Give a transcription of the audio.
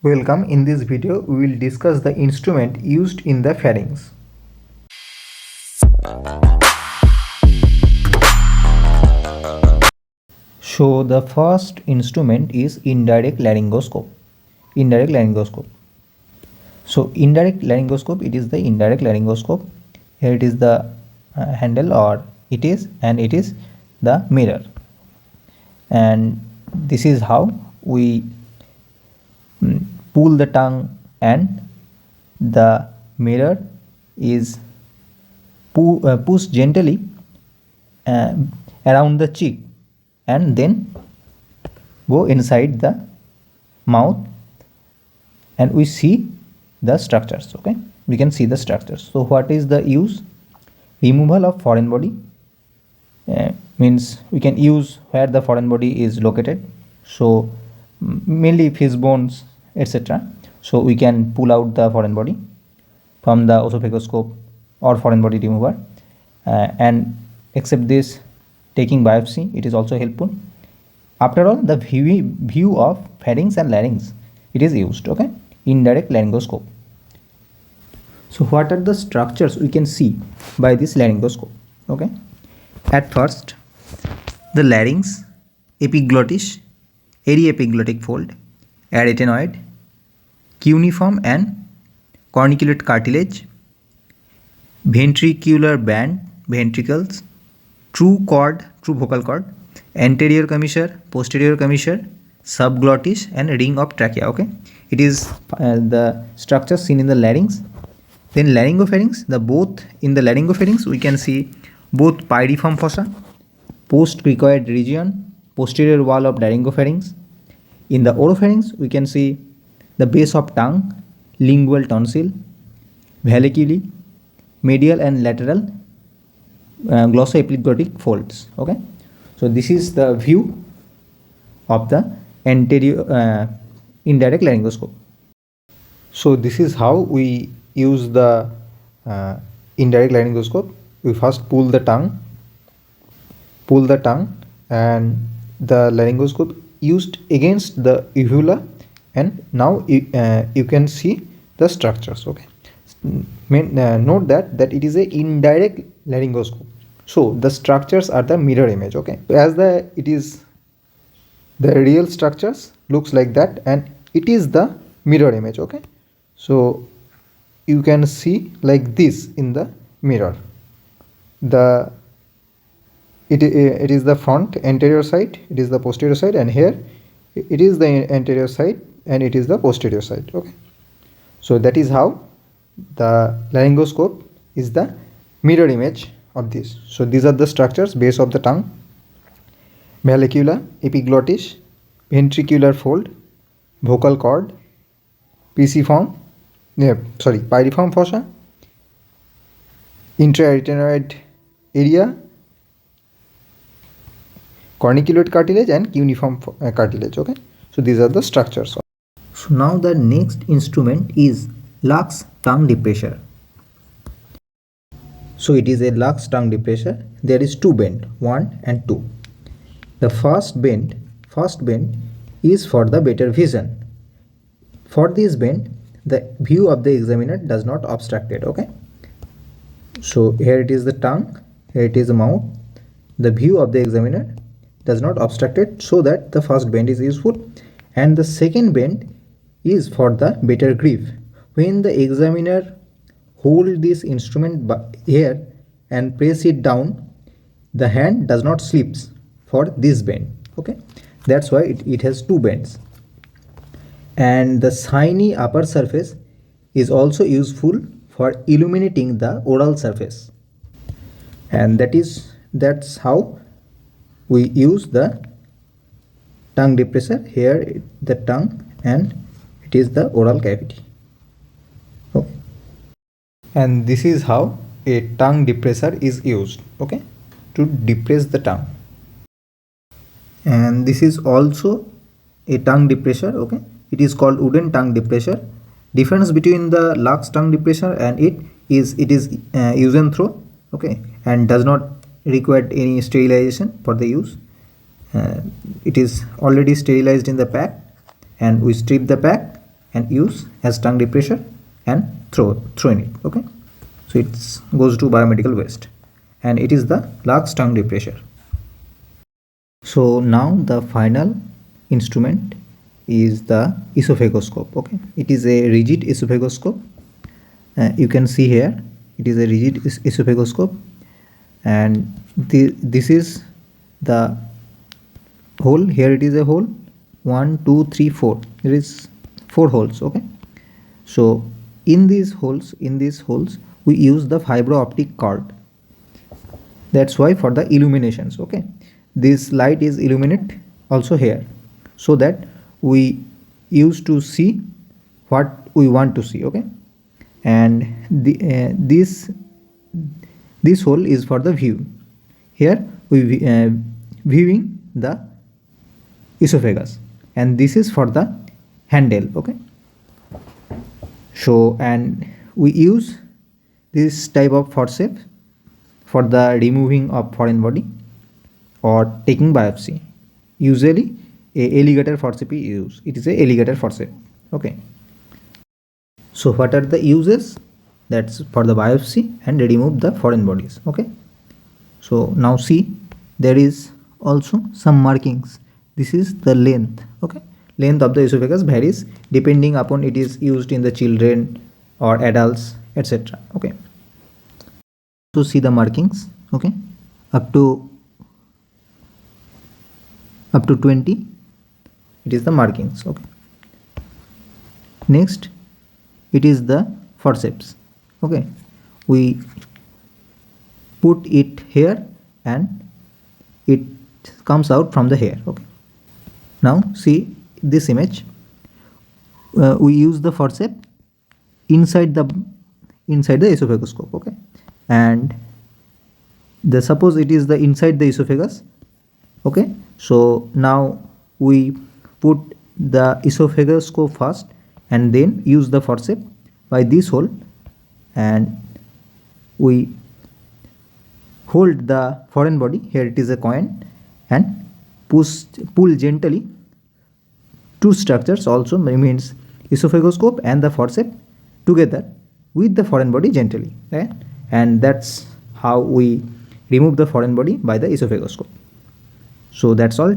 Welcome. In this video, we will discuss the instrument used in the pharynx. So the first instrument is indirect laryngoscope. Indirect laryngoscope. So indirect laryngoscope, it is the indirect laryngoscope. Here it is the handle, or it is the mirror. And this is how we pull the tongue, and the mirror is pushed gently uh, around the cheek and then go inside the mouth, and we see the structures. Okay, we can see the structures. So what is the use? Removal of foreign body, means we can use where the foreign body is located. So mainly fish bones, etc. So we can pull out the foreign body from the oesophagus or foreign body remover, and except this, taking biopsy, it is also helpful. After all, the view of pharynx and larynx, it is used. Okay, indirect laryngoscope. So what are the structures we can see by this laryngoscope? Okay, at first, the larynx, epiglottis, aryepiglottic fold, arytenoid, cuneiform and corniculate cartilage, ventricular band, ventricles, true vocal cord, anterior commissure, posterior commissure, subglottis and ring of trachea. Okay, it is the structure seen in the larynx. Then laryngopharynx, in the laryngopharynx we can see both pyriform fossa, post-cricoid region, posterior wall of laryngopharynx. In the oropharynx we can see the base of tongue, lingual tonsil, valleculae, medial and lateral glossoepiglottic folds. Okay, so this is the view of the anterior indirect laryngoscope. So this is how we use the indirect laryngoscope. We first pull the tongue, and the laryngoscope used against the uvula, and now you can see the structures. Okay, note that it is a indirect laryngoscope, so the structures are the mirror image. Okay, as it is the real structures looks like that, and it is the mirror image. Okay, so you can see like this in the mirror. It is the front anterior side, it is the posterior side, and here it is the anterior side and it is the posterior side. Okay, so that is how the laryngoscope is the mirror image of this. So these are the structures: base of the tongue, vallecula, epiglottis, ventricular fold, vocal cord, pyriform fossa, intra-arytenoid area, corniculate cartilage and cuneiform cartilage. Okay, so these are the structures. So now the next instrument is Lux tongue depressor. So it is a Lux tongue depressor. There is two bend, 1 and 2. The first bend is for the better vision. For this bend, the view of the examiner does not obstruct it. Okay, so here it is the tongue, here it is the mouth. The view of the examiner does not obstruct it, so that the first bend is useful. And the second bend is for the better grip. When the examiner hold this instrument here and press it down, the hand does not slip for this bend. Okay, that's why it has two bends. And the shiny upper surface is also useful for illuminating the oral surface, and that's how we use the tongue depressor. Here the tongue, and it is the oral cavity. Okay, and this is how a tongue depressor is used. Okay, to depress the tongue. And this is also a tongue depressor. Okay, it is called wooden tongue depressor. Difference between the Lux tongue depressor and it is use and throw. Okay, and does not require any sterilization for the use. It is already sterilized in the pack, and we strip the pack and use as tongue depressor and throw in it. Okay, so it goes to biomedical waste, and it is the large tongue depressor. So now the final instrument is the esophagoscope. Okay, it is a rigid esophagoscope. You can see here it is a rigid esophagoscope, and this is the hole. Here it is a hole, 1 2 3 4, there is 4 holes. Okay, so in these holes we use the fiber optic cord. That's why for the illuminations, okay, this light is illuminate also here, so that we use to see what we want to see. Okay, and this hole is for the view. Here we viewing the esophagus, and this is for the handle. Okay, so and we use this type of forceps for the removing of foreign body or taking biopsy. Usually a alligator forceps is used. It is a alligator forceps. Okay, so what are the uses? That's for the biopsy and remove the foreign bodies. Okay, so now see, there is also some markings. This is the length. Okay, length of the esophagus varies depending upon it is used in the children or adults, etc. Okay, so see the markings. Okay, up to 20 it is the markings. Okay, next it is the forceps. Okay, we put it here and it comes out from the hair. Okay, now see this image. We use the forceps inside the esophagoscope. Okay, and the suppose it is the inside the esophagus. Okay, so now we put the esophagoscope first and then use the forceps by this hole, and we hold the foreign body. Here it is a coin, and pull gently. Two structures also means esophagoscope and the forceps together with the foreign body gently, right? And that's how we remove the foreign body by the esophagoscope. So that's all.